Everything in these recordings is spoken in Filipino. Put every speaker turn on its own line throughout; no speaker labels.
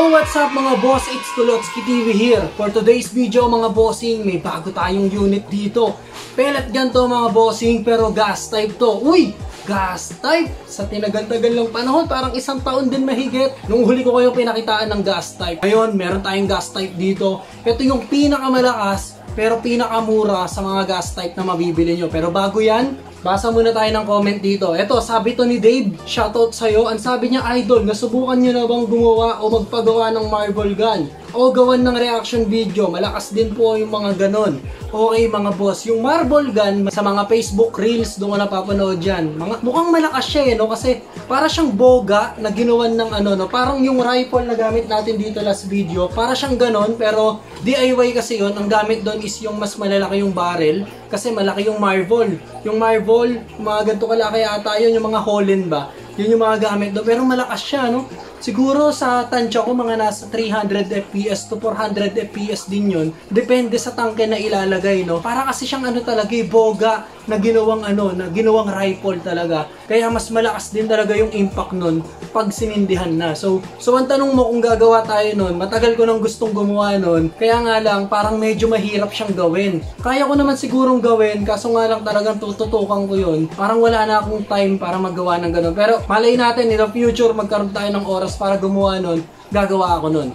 Yo, what's up mga boss? It's Tulotsky TV here. For today's video mga bossing, may bago tayong unit dito. Pellet gun to mga bossing, pero gas type to. Uy! Gas type! Sa tinagal-tagal ng panahon, parang isang taon din mahigit. Nung huli ko kayo pinakitaan ng gas type. Ngayon, meron tayong gas type dito. Ito yung pinakamalakas, pero pinakamura sa mga gas type na mabibili nyo. Pero bago yan, basa muna tayo ng comment dito. Eto, sabi to ni Dave, shoutout sa'yo. Ang sabi niya, idol, nasubukan nyo na bang gumawa o magpagawa ng marble gun? O gawan ng reaction video? Malakas din po yung mga ganon. Okay mga boss, yung marble gun sa mga Facebook Reels, doon ko napapanood yan. Mukhang malakas siya no? Kasi para siyang boga na ginawan ng ano, no? Parang yung rifle na gamit natin dito last video. Para siyang ganon, pero DIY kasi yun. Ang gamit doon is yung mas malalaki yung barrel. Kasi malaki yung marble. Yung marble, mga ganito kalaki ata yun, yung mga Holland ba? Yun yung mga gamit doon. Pero malakas siya, no? Siguro sa tansya ko mga nasa 300 FPS to 400 FPS din yun. Depende sa tangke na ilalagay, no? Para kasi siyang ano talaga, boga na ginawang ano, na ginawang rifle talaga. Kaya mas malakas din talaga yung impact nun pag sinindihan na. So ang tanong mo kung gagawa tayo nun, matagal ko nang gustong gumawa nun. Kaya nga lang, parang medyo mahirap siyang gawin. Kaya ko naman sigurong gawin, kaso nga lang talagang tututukan ko yun. Parang wala na akong time para magawa ng ganun. Pero malay natin, in the future, magkaroon tayo ng oras para gumawa nun, gagawa ako nun.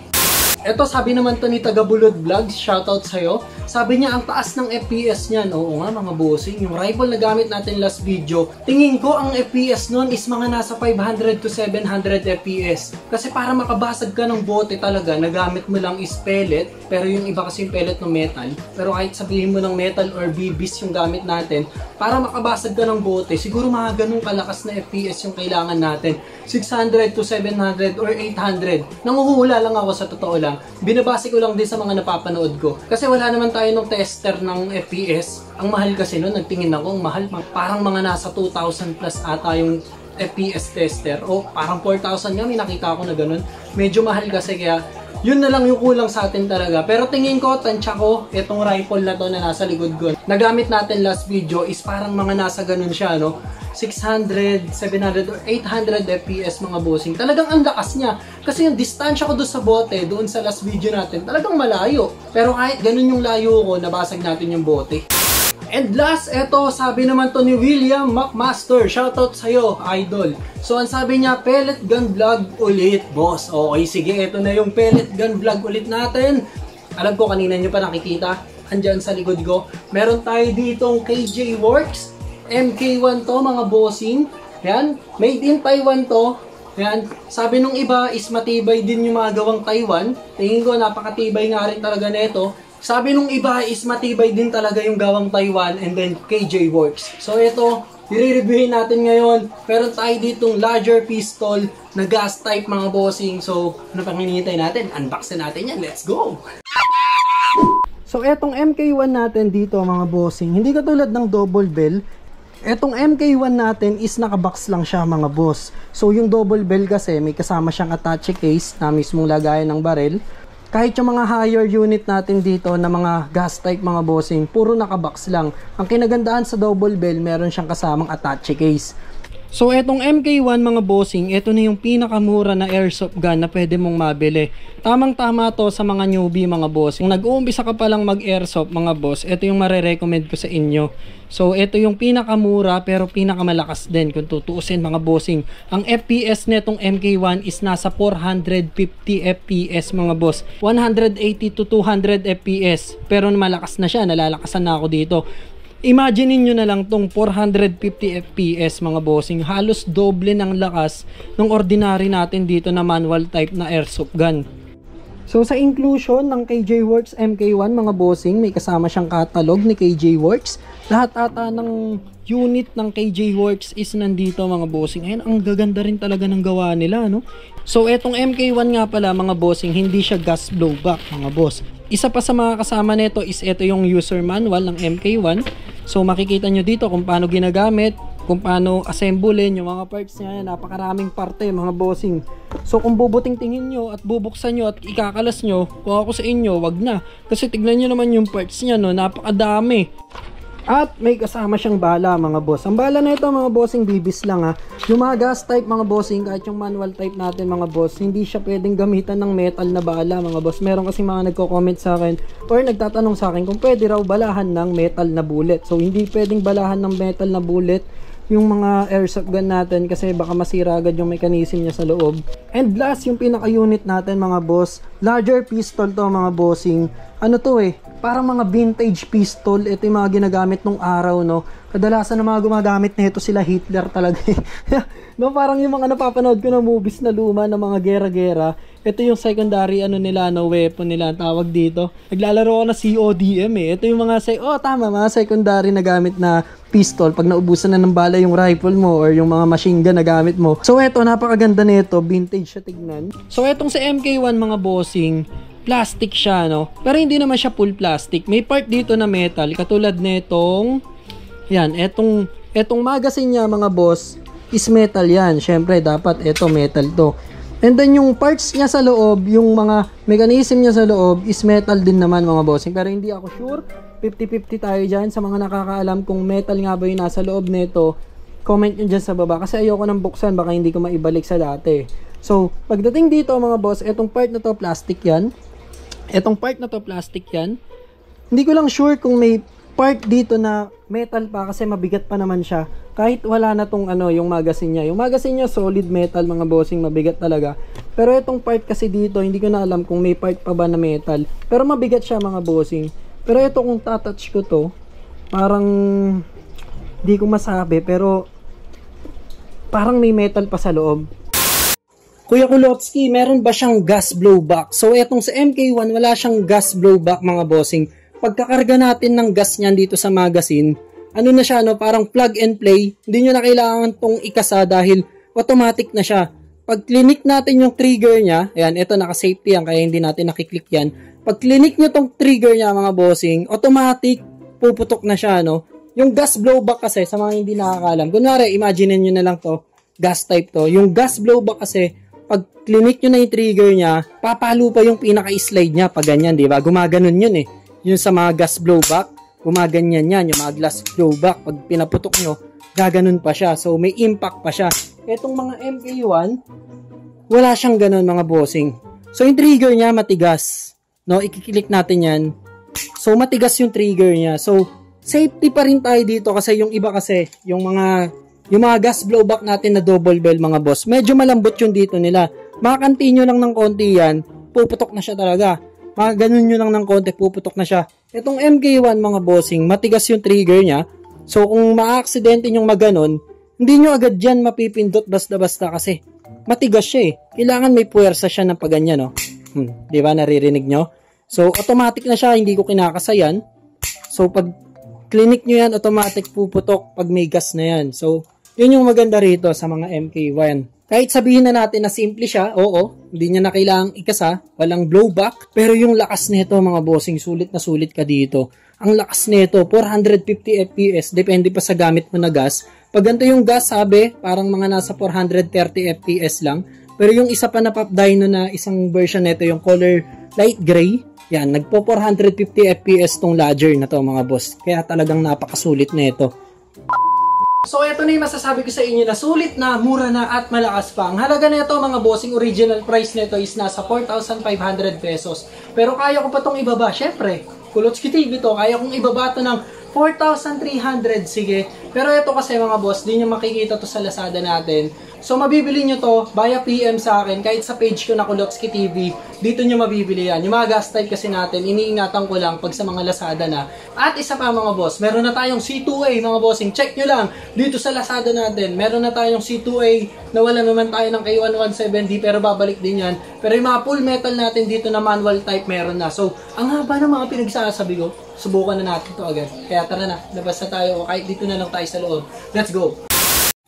Eto, sabi naman to ni Tagabulod Vlogs, shoutout sa'yo. Sabi niya, ang taas ng FPS niyan. Oo nga mga bossing, yung rifle na gamit natin last video, tingin ko ang FPS nun is mga nasa 500 to 700 FPS. Kasi para makabasag ka ng bote talaga, nagamit mo lang is pellet, pero yung iba kasi yung pellet ng metal. Pero kahit sabihin mo ng metal or BBs yung gamit natin, para makabasag ka ng bote, siguro mga ganung kalakas na FPS yung kailangan natin. 600 to 700 or 800. Nanguhula lang ako sa totoo lang. Binabase ko lang din sa mga napapanood ko. Kasi wala naman tayo ng tester ng FPS. Ang mahal kasi nun, nagtingin ako, ang mahal. Parang mga nasa 2,000 plus ata yung FPS tester. O parang 4,000 nga, may nakita ko na ganun. Medyo mahal kasi kaya yun na lang yung kulang sa atin talaga. Pero tingin ko, tansya ko, itong rifle na to na nasa likod ko, nagamit natin last video is parang mga nasa ganun siya, no? 600, 700, or 800 FPS mga bossing. Talagang ang lakas niya. Kasi yung distansya ko doon sa bote, doon sa last video natin, talagang malayo. Pero kahit ganun yung layo ko, nabasag natin yung bote. And last, eto, sabi naman to ni William McMaster. Shoutout sa'yo, idol. So, ang sabi niya, pellet gun vlog ulit, boss. Okay, sige, eto na yung pellet gun vlog ulit natin. Alam ko, kanina nyo pa nakikita. Andyan sa likod ko. Meron tayo ditong KJ Works. MK1 to, mga bossing. Yan, made in Taiwan to. Yan, sabi nung iba is matibay din yung mga gawang Taiwan. Tingin ko, napakatibay nga rin talaga nito. Sabi nung iba is matibay din talaga yung gawang Taiwan and then KJ Works. So ito, i-reviewin natin ngayon. Meron tayo ditong larger pistol na gas type mga bossing. So ano pang hinihintay natin? Unboxin natin yan. Let's go! So etong MK1 natin dito mga bossing, hindi katulad ng double bell. Etong MK1 natin is nakabox lang siya mga boss. So yung double bell kasi may kasama siyang attache case na mismong lagayan ng barrel. Kahit yung mga higher unit natin dito na mga gas type mga bossing, puro nakabox lang. Ang kinagandaan sa double bell, meron siyang kasamang attache case. So etong MK1 mga bossing, ito na yung pinakamura na airsoft gun na pwede mong mabili. Tamang-tama to sa mga newbie mga boss. Kung nag-uumpisa ka pa lang mag-airsoft mga boss, ito yung marirecommend ko sa inyo. So ito yung pinakamura pero pinakamalakas din kung tutuusin mga bossing. Ang FPS netong MK1 is nasa 450 FPS mga boss. 180 to 200 FPS. Pero malakas na siya, nalalakasan na ako dito. Imagine niyo na lang tong 450 FPS mga bossing, halos doble ng lakas ng ordinary natin dito na manual type na airsoft gun. So sa inclusion ng KJ Works MK1 mga bossing, may kasama siyang catalog ni KJ Works. Lahat ata ng unit ng KJ Works is nandito mga bossing. Ayun, ang gaganda rin talaga ng gawa nila, no? So etong MK1 nga pala mga bossing, hindi siya gas blowback mga boss. Isa pa sa mga kasama nito is ito yung user manual ng MK1. So makikita nyo dito kung paano ginagamit, kung paano assemblein yung mga parts niya. Napakaraming parte mga bossing. So kung bubuting-tingin nyo at bubuksan nyo at ikakalas nyo, kung ako sa inyo, wag na. Kasi tignan nyo naman yung parts niya, no? Napakadami. At may kasama siyang bala mga boss. Ang bala na ito mga bossing bibis lang ha. Yung mga gas type mga bossing, kahit yung manual type natin mga boss, hindi siya pwedeng gamitan ng metal na bala mga boss. Meron kasi mga nagko-comment sa akin or nagtatanong sa akin kung pwede raw balahan ng metal na bullet. So hindi pwedeng balahan ng metal na bullet yung mga airsoft gun natin kasi baka masira agad yung mechanism niya sa loob. And last, yung pinaka-unit natin mga boss, larger pistol to mga bossing. Ano to parang mga vintage pistol. Ito yung mga ginagamit nung araw, no. Kadalasan ng mga gumagamit nito sila Hitler talaga. No, parang yung mga napapanood ko na movies na luma ng mga gera-gera. Ito yung secondary nila, no, weapon nila ang tawag dito. Naglalaro ako na CODM Ito yung mga mga secondary na gamit na pistol pag naubusan na ng bala yung rifle mo or yung mga machine gun na gamit mo. So eto, napakaganda nito, vintage siya tignan. So etong sa MK1 mga bossing, plastic siya, no? Pero hindi naman siya full plastic. May part dito na metal katulad nitong etong magazine niya mga boss is metal yan. Syempre dapat eto metal to. And then yung parts niya sa loob, yung mga mechanism niya sa loob is metal din naman mga bossing. Pero hindi ako sure. 50-50 tayo dyan. Sa mga nakakaalam kung metal nga ba yung nasa loob nito, comment nyo dyan sa baba. Kasi ayoko nang buksan, baka hindi ko maibalik sa dati. So, pagdating dito mga boss, etong part na to plastic yan. Etong part na to plastic yan. Hindi ko lang sure kung may part dito na metal pa kasi mabigat pa naman siya. Kahit wala na tong yung magazine niya. Yung magazine niya solid metal mga bossing, mabigat talaga. Pero etong part kasi dito, hindi ko na alam kung may part pa ba na metal. Pero mabigat siya mga bossing. Pero ito kung tatouch ko to, parang hindi ko masabi pero parang may metal pa sa loob. Kuya Kulotski, meron ba siyang gas blowback? So etong sa MK1 wala siyang gas blowback mga bossing. Pagkakarga natin ng gas niyan dito sa magazine, na siya parang plug and play. Hindi nyo na kailangan tong ikasa dahil automatic na siya. Pag clinic natin yung trigger niya, ayan, ito naka-safety yan kaya hindi natin nakiklik yan. Pag clinic nyo tong trigger niya mga bossing, automatic puputok na siya, no? Yung gas blowback kasi, sa mga hindi nakakalam, kunwari, imagine nyo na lang to, gas type to. Yung gas blowback kasi, pag clinic nyo na yung trigger niya, papalo pa yung pinaka-slide niya, pag ganyan, di ba? Gumaganon yun Yung sa mga gas blowback, gumaganyan yan, yung mga gas blowback, pag pinaputok nyo, gaganon pa siya. So, may impact pa siya. Etong mga MK1, wala siyang ganon mga bossing. So, yung trigger niya matigas. No, ikiklik natin yan. So, matigas yung trigger niya. So, safety pa rin tayo dito kasi yung iba kasi, yung mga gas blowback natin na double bell mga boss, medyo malambot yung dito nila. Makakanti nyo lang ng konti yan, puputok na siya talaga. Ganun nyo lang ng konti, puputok na siya. Itong MK1 mga bossing, matigas yung trigger niya. So, kung ma-aksidente nyong maganon, hindi nyo agad dyan mapipindot basta-basta kasi matigas siya Kailangan may puwersa siya ng paganyan, no? Di ba? Naririnig nyo? So, automatic na siya. Hindi ko kinakasayan. So, pag clinic nyo yan, automatic puputok pag may gas na yan. So, yun yung maganda rito sa mga MK1. Kahit sabihin na natin na simple siya, oo, hindi niya na kailangang ikasa, walang blowback, pero yung lakas nito mga bossing, sulit na sulit ka dito. Ang lakas nito, 450 FPS, depende pa sa gamit mo na gas. Pag ganito yung gas, sabi, parang mga nasa 430 FPS lang. Pero yung isa pa na Pop Dino na isang version nito, yung color light gray, yan, nagpo 450 FPS tong Ladger na to mga boss. Kaya talagang napakasulit na ito. So ito na yung masasabi ko sa inyo na sulit na, mura na at malakas pa. Ang halaga na ito mga bossing, original price nito is nasa 4,500 pesos. Pero kaya ko pa itong ibaba, syempre. Kulotski TV to, kaya kong ibaba ito ng 4,300, sige. Pero ito kasi mga boss, di nyo makikita to sa Lazada natin. So mabibili nyo to via PM sa akin, kahit sa page ko na Kulotski TV, dito nyo mabibili yan. Yung mga gas type kasi natin, iniingatan ko lang pag sa mga Lazada na. At isa pa mga boss, meron na tayong C2A mga bossing, check nyo lang dito sa Lazada natin. Meron na tayong C2A, nawala naman tayo ng K117D pero babalik din yan. Pero yung mga full metal natin dito na manual type meron na. So ang haba ng mga pinagsasabi ko, subukan na natin to agad. Kaya tara na, labas na tayo o kahit dito na lang tayo sa loob. Let's go!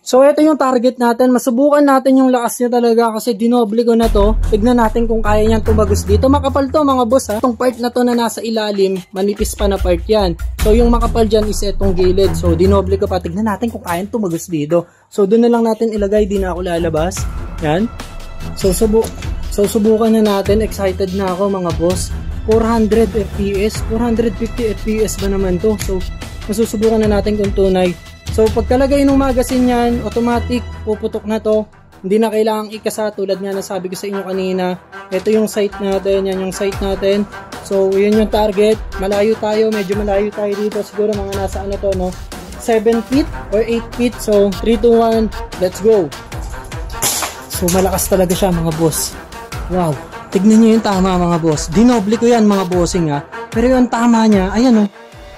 So ito yung target natin, masubukan natin yung lakas niya talaga kasi dinoble ko na to. Tignan natin kung kaya niyang tumagos dito. Makapal to mga boss ha. Itong part na to na nasa ilalim, manipis pa na part yan. So yung makapal dyan is itong gilid. So dinoble ko pa, tignan natin kung kaya tumagos dito. So doon na lang natin ilagay, di na ako lalabas. Yan. So subukan na natin, excited na ako mga boss. 400 FPS, 450 FPS ba naman to? So masusubukan na natin kung tunay. So pagkalagay ng magazine yan, automatic puputok na to. Hindi na kailangang ikasa tulad nga na sabi ko sa inyo kanina. Ito yung sight natin, yan yung sight natin. So yun yung target. Malayo tayo, medyo malayo tayo dito. Siguro mga nasa ano to, no? 7 feet or 8 feet. So 3, 2, 1, let's go. So malakas talaga siya mga boss. Wow, tignan nyo yung tama mga boss. Dinoble ko yan mga bossing ha. Pero yung tama niya, ayan o.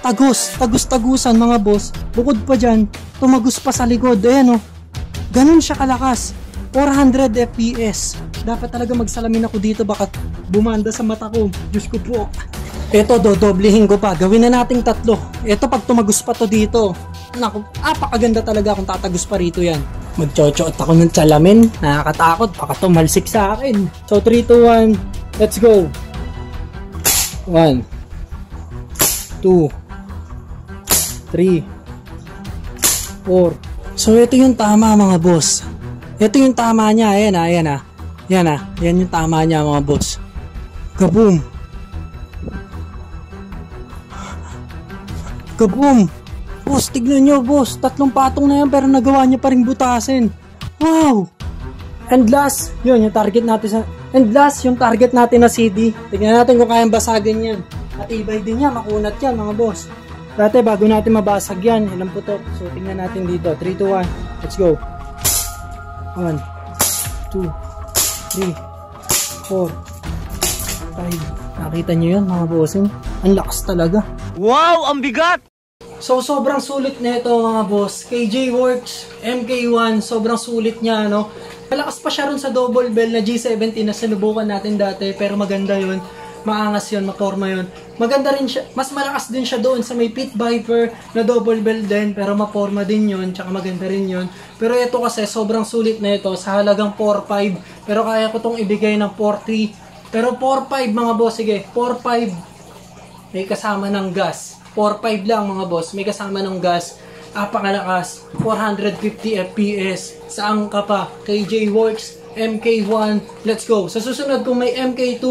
Tagus-tagusan mga boss. Bukod pa dyan, tumagus pa sa likod. Ayan o. Ganun siya kalakas. 400 FPS. Dapat talaga magsalamin ako dito, baka bumanda sa mata ko. Diyos ko po. Ito, dodoblihin ko pa. Gawin na nating 3. Ito, pag tumagus pa to dito. Naku, apakaganda talaga kung tatagus pa rito yan. Magchochoot ako ng salamin. Nakakatakot. Baka tumalsik sa akin. So, 3, 2, 1. Let's go. 1, 2, 3, 4. So, ito yung tama mga boss. Ito yung tama niya. Ayan ha, ayan ha. Yan ha. Yan yung tama niya mga boss. Kaboom. Kaboom. Boss, tignan nyo boss. 3 patong na yan pero nagawa niya pa rin butasin. Wow. And last, yun yung target natin sa... And last, yung target natin na CD. Tignan natin kung kayang basagin yan. Matibay din yan. Makunat yan mga boss. Dati bago natin mabasag yan, ilang putok. So tingnan natin dito. 3, 2, 1. Let's go. 1, 2, 3, 4, 5. Nakita nyo yan mga bossing? Ang lakas talaga.
Wow! Ang bigat!
So sobrang sulit na ito mga boss. KJ Works MK1, sobrang sulit niya, no? Malakas pa siya ron sa double bell na G70 na sinubukan natin dati, pero maganda yun. Maangas yun, maporma yun. Maganda rin siya, mas malakas din siya doon sa may Pit Viper na double bell din, pero maporma din yun, tsaka maganda rin yun. Pero ito kasi sobrang sulit na ito sa halagang 4.5, pero kaya ko tong ibigay ng 4.3. Pero 4.5 mga boss, sige, 4.5 may kasama ng gas. 4.5 lang mga boss, may kasama ng gas. Apakalakas, 450 FPS. Saan ka pa? KJ Works MK1, let's go. Sa susunod kung may MK2,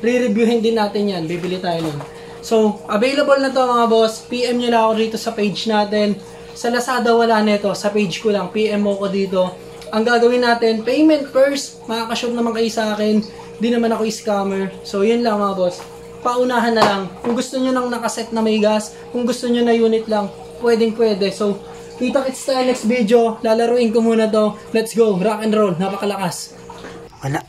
re-reviewin din natin yan. Bibili tayo nun. So, available na to mga boss. PM nyo lang ako rito sa page natin. Sa Lazada wala nito. Sa page ko lang. PM mo ko dito. Ang gagawin natin, payment first. Makakashop naman kayo sa akin. Di naman ako scammer. So, yun lang mga boss. Paunahan na lang. Kung gusto nyo nang nakaset na may gas, kung gusto nyo na unit lang, pwedeng pwede. So, kita-kits tayo next video. Lalaruin ko muna to. Let's go. Rock and roll. Napakalakas.
Wala.